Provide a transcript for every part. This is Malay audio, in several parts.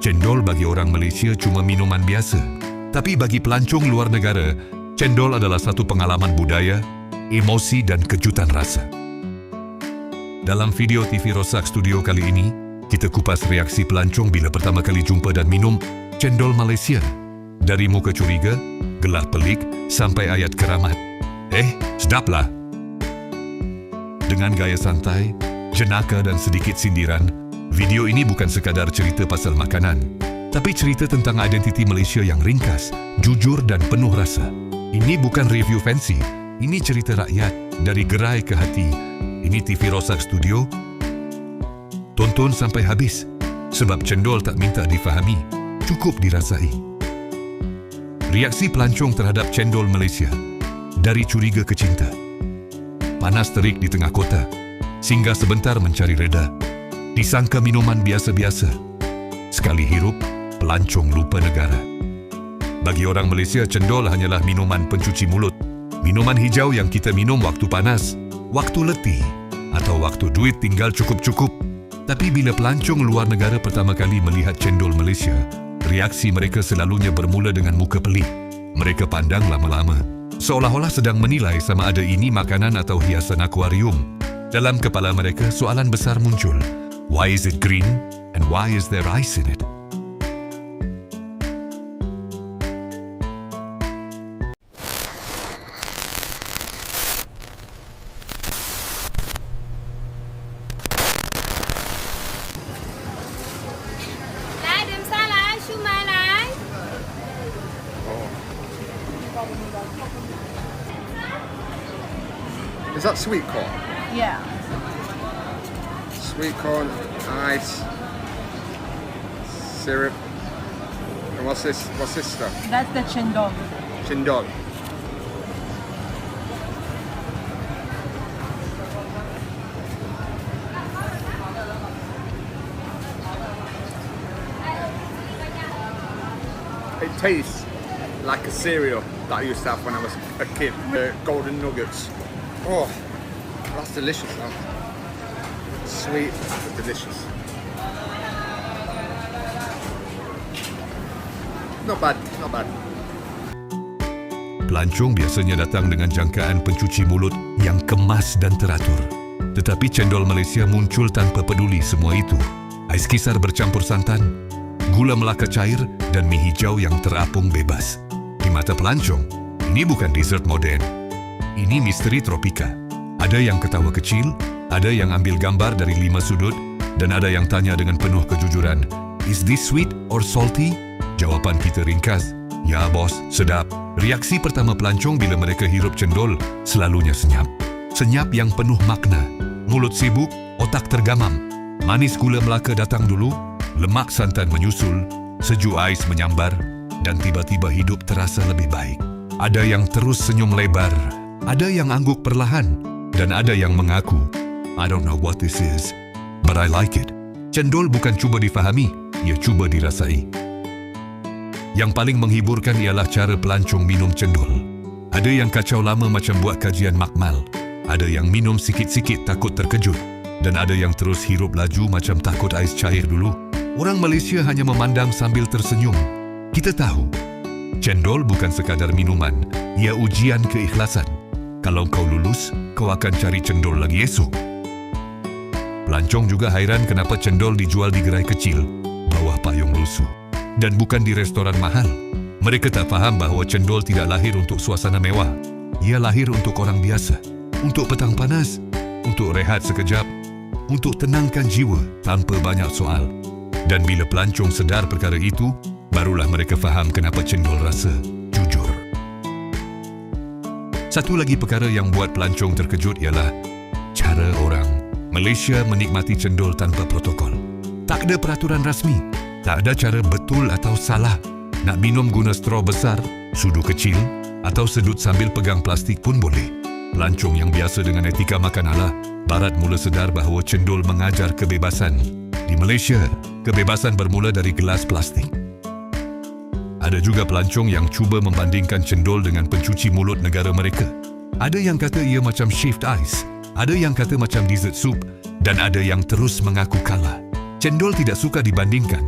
Cendol bagi orang Malaysia cuma minuman biasa. Tapi bagi pelancong luar negara, cendol adalah satu pengalaman budaya, emosi dan kejutan rasa. Dalam video TV Rosak Studio kali ini, kita kupas reaksi pelancong bila pertama kali jumpa dan minum cendol Malaysia. Dari muka curiga, gelah pelik, sampai ayat keramat. Sedaplah! Dengan gaya santai, jenaka dan sedikit sindiran, video ini bukan sekadar cerita pasal makanan, tapi cerita tentang identiti Malaysia yang ringkas, jujur dan penuh rasa. Ini bukan review fancy, ini cerita rakyat, dari gerai ke hati. Ini TV Rosak Studio. Tonton sampai habis, sebab cendol tak minta difahami, cukup dirasai. Reaksi pelancong terhadap cendol Malaysia, dari curiga ke cinta. Panas terik di tengah kota, singgah sebentar mencari reda. Disangka minuman biasa-biasa. Sekali hirup, pelancong lupa negara. Bagi orang Malaysia, cendol hanyalah minuman pencuci mulut. Minuman hijau yang kita minum waktu panas, waktu letih, atau waktu duit tinggal cukup-cukup. Tapi bila pelancong luar negara pertama kali melihat cendol Malaysia, reaksi mereka selalunya bermula dengan muka pelik. Mereka pandang lama-lama, seolah-olah sedang menilai sama ada ini makanan atau hiasan akuarium. Dalam kepala mereka, soalan besar muncul. Why is it green? And why is there ice in it? Is that sweet corn? Yeah. Sweet corn, ice, syrup. And what's this? What's this stuff? That's the chendol. Chendol. It tastes like a cereal that I used to have when I was a kid. The golden nuggets. Oh, that's delicious. That. Sweet but delicious. Not bad, not bad. Pelancong biasanya datang dengan jangkaan pencuci mulut yang kemas dan teratur. Tetapi cendol Malaysia muncul tanpa peduli semua itu. Ais kisar bercampur santan, gula Melaka cair dan mie hijau yang terapung bebas. Di mata pelancong, ini bukan dessert moden. Ini misteri tropika. Ada yang ketawa kecil, ada yang ambil gambar dari 5 sudut, dan ada yang tanya dengan penuh kejujuran, "Is this sweet or salty?" Jawapan kita ringkas, "Ya bos, sedap." Reaksi pertama pelancong bila mereka hirup cendol selalunya senyap. Senyap yang penuh makna. Mulut sibuk, otak tergamam. Manis gula Melaka datang dulu, lemak santan menyusul, sejuk ais menyambar, dan tiba-tiba hidup terasa lebih baik. Ada yang terus senyum lebar, ada yang angguk perlahan, dan ada yang mengaku, "I don't know what this is, but I like it." Cendol bukan cuba difahami, ia cuba dirasai. Yang paling menghiburkan ialah cara pelancong minum cendol. Ada yang kacau lama macam buat kajian makmal, ada yang minum sikit-sikit takut terkejut, dan ada yang terus hirup laju macam takut ais cair dulu. Orang Malaysia hanya memandang sambil tersenyum. Kita tahu, cendol bukan sekadar minuman, ia ujian keikhlasan. Kalau kau lulus, kau akan cari cendol lagi esok. Pelancong juga hairan kenapa cendol dijual di gerai kecil, bawah payung lusuh, dan bukan di restoran mahal. Mereka tak faham bahawa cendol tidak lahir untuk suasana mewah. Ia lahir untuk orang biasa, untuk petang panas, untuk rehat sekejap, untuk tenangkan jiwa tanpa banyak soal. Dan bila pelancong sedar perkara itu, barulah mereka faham kenapa cendol rasa jujur. Satu lagi perkara yang buat pelancong terkejut ialah cara orang Malaysia menikmati cendol tanpa protokol. Tak ada peraturan rasmi, tak ada cara betul atau salah. Nak minum guna straw besar, sudu kecil, atau sedut sambil pegang plastik pun boleh. Pelancong yang biasa dengan etika makan ala, barat mula sedar bahawa cendol mengajar kebebasan. Di Malaysia, kebebasan bermula dari gelas plastik. Ada juga pelancong yang cuba membandingkan cendol dengan pencuci mulut negara mereka. Ada yang kata ia macam shaved ice, ada yang kata macam dessert soup, dan ada yang terus mengaku kalah. Cendol tidak suka dibandingkan.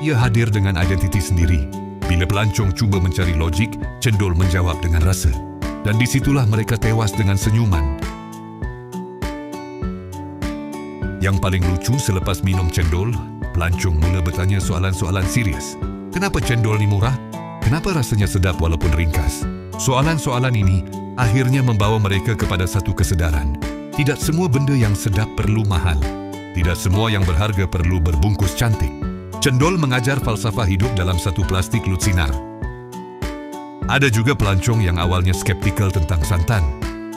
Ia hadir dengan identiti sendiri. Bila pelancong cuba mencari logik, Cendol menjawab dengan rasa. Dan disitulah mereka tewas dengan senyuman. Yang paling lucu selepas minum cendol, pelancong mula bertanya soalan-soalan serius. Kenapa cendol ni murah? Kenapa rasanya sedap walaupun ringkas? Soalan-soalan ini akhirnya membawa mereka kepada satu kesedaran. Tidak semua benda yang sedap perlu mahal. Tidak semua yang berharga perlu berbungkus cantik. Cendol mengajar falsafah hidup dalam satu plastik lutsinar. Ada juga pelancong yang awalnya skeptikal tentang santan.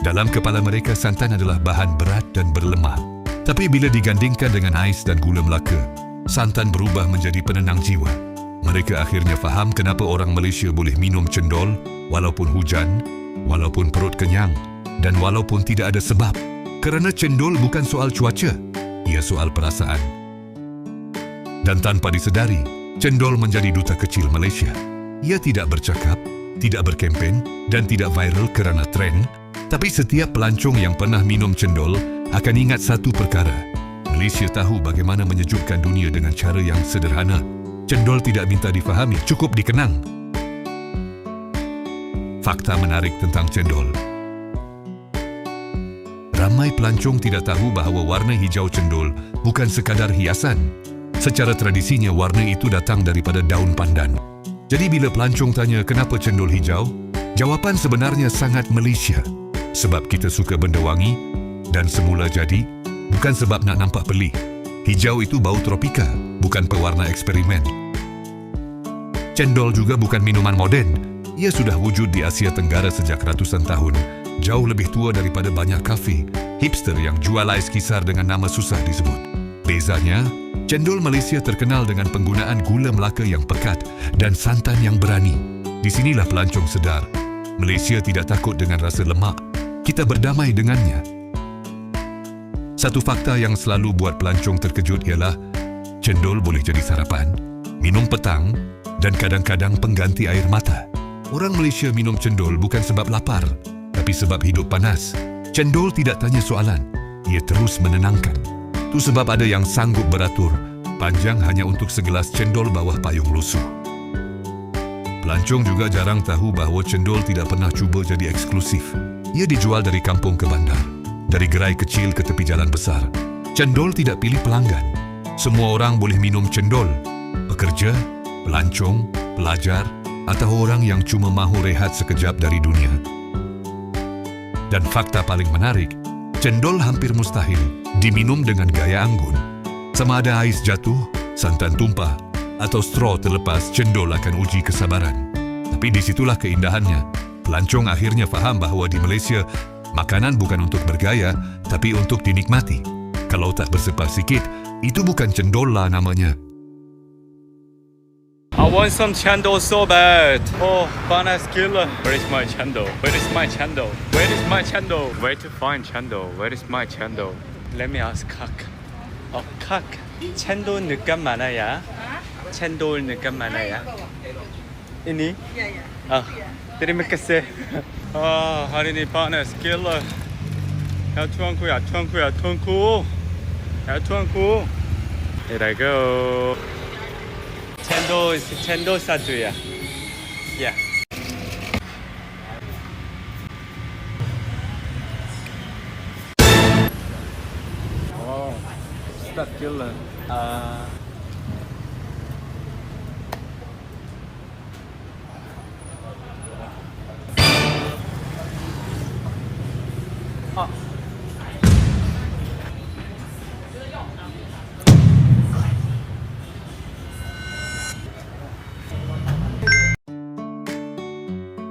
Dalam kepala mereka, santan adalah bahan berat dan berlemak. Tapi bila digandingkan dengan ais dan gula Melaka, santan berubah menjadi penenang jiwa. Mereka akhirnya faham kenapa orang Malaysia boleh minum cendol walaupun hujan, walaupun perut kenyang dan walaupun tidak ada sebab. Kerana cendol bukan soal cuaca, ia soal perasaan. Dan tanpa disedari, cendol menjadi duta kecil Malaysia. Ia tidak bercakap, tidak berkempen dan tidak viral kerana tren, tapi setiap pelancong yang pernah minum cendol akan ingat satu perkara. Malaysia tahu bagaimana menyejukkan dunia dengan cara yang sederhana. Cendol tidak minta difahami, cukup dikenang. Fakta menarik tentang cendol. Ramai pelancong tidak tahu bahawa warna hijau cendol bukan sekadar hiasan. Secara tradisinya, warna itu datang daripada daun pandan. Jadi bila pelancong tanya kenapa cendol hijau, jawapan sebenarnya sangat Malaysia. Sebab kita suka benda wangi dan semula jadi, bukan sebab nak nampak pelik. Hijau itu bau tropika, bukan pewarna eksperimen. Cendol juga bukan minuman moden. Ia sudah wujud di Asia Tenggara sejak ratusan tahun. Jauh lebih tua daripada banyak kafe hipster yang jual ais kisar dengan nama susah disebut. Bezanya, cendol Malaysia terkenal dengan penggunaan gula Melaka yang pekat dan santan yang berani. Di sinilah pelancong sedar, Malaysia tidak takut dengan rasa lemak. Kita berdamai dengannya. Satu fakta yang selalu buat pelancong terkejut ialah cendol boleh jadi sarapan, minum petang dan kadang-kadang pengganti air mata. Orang Malaysia minum cendol bukan sebab lapar, tapi sebab hidup panas. Cendol tidak tanya soalan, ia terus menenangkan. Itu sebab ada yang sanggup beratur panjang hanya untuk segelas cendol bawah payung lusuh. Pelancong juga jarang tahu bahawa cendol tidak pernah cuba jadi eksklusif. Ia dijual dari kampung ke bandar, dari gerai kecil ke tepi jalan besar. Cendol tidak pilih pelanggan. Semua orang boleh minum cendol. Pekerja, pelancong, pelajar, atau orang yang cuma mahu rehat sekejap dari dunia. Dan fakta paling menarik, cendol hampir mustahil diminum dengan gaya anggun. Sama ada ais jatuh, santan tumpah, atau straw terlepas, cendol akan uji kesabaran. Tapi disitulah keindahannya. Pelancong akhirnya faham bahawa di Malaysia, makanan bukan untuk bergaya, tapi untuk dinikmati. Kalau tak bersepah sikit, itu bukan cendol lah namanya. I want some chendol so bad. Oh, panas gila. Where is my chendol? Where is my chendol? Where is my chendol? Where to find chendol? Where is my chendol? Let me ask Kak. Oh, Kak. Chendol 느낌 많아야? Chendol 느낌 많아야? Ini? Ya, ya. Ah, terima kasih. Ah, hari ini panas gila. Ya tuanku, ya tuanku, ya tuanku. Ya tuanku. Here I go. Cendol satu ya. Ya. Oh, sedap gila.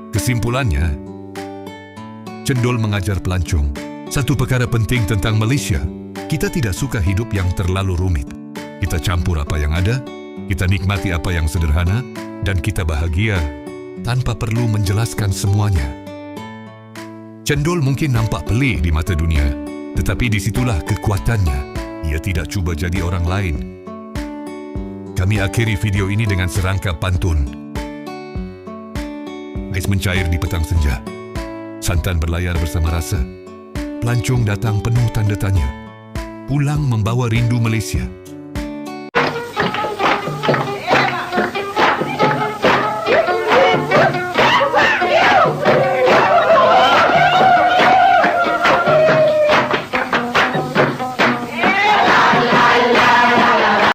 Kesimpulannya, cendol mengajar pelancong satu perkara penting tentang Malaysia. Kita tidak suka hidup yang terlalu rumit. Kita campur apa yang ada, kita nikmati apa yang sederhana, dan kita bahagia tanpa perlu menjelaskan semuanya. Cendol mungkin nampak pelik di mata dunia, tetapi disitulah kekuatannya. Ia tidak cuba jadi orang lain. Kami akhiri video ini dengan serangkap pantun. Ais mencair di petang senja. Santan berlayar bersama rasa. Pelancong datang penuh tanda tanya. Pulang membawa rindu Malaysia.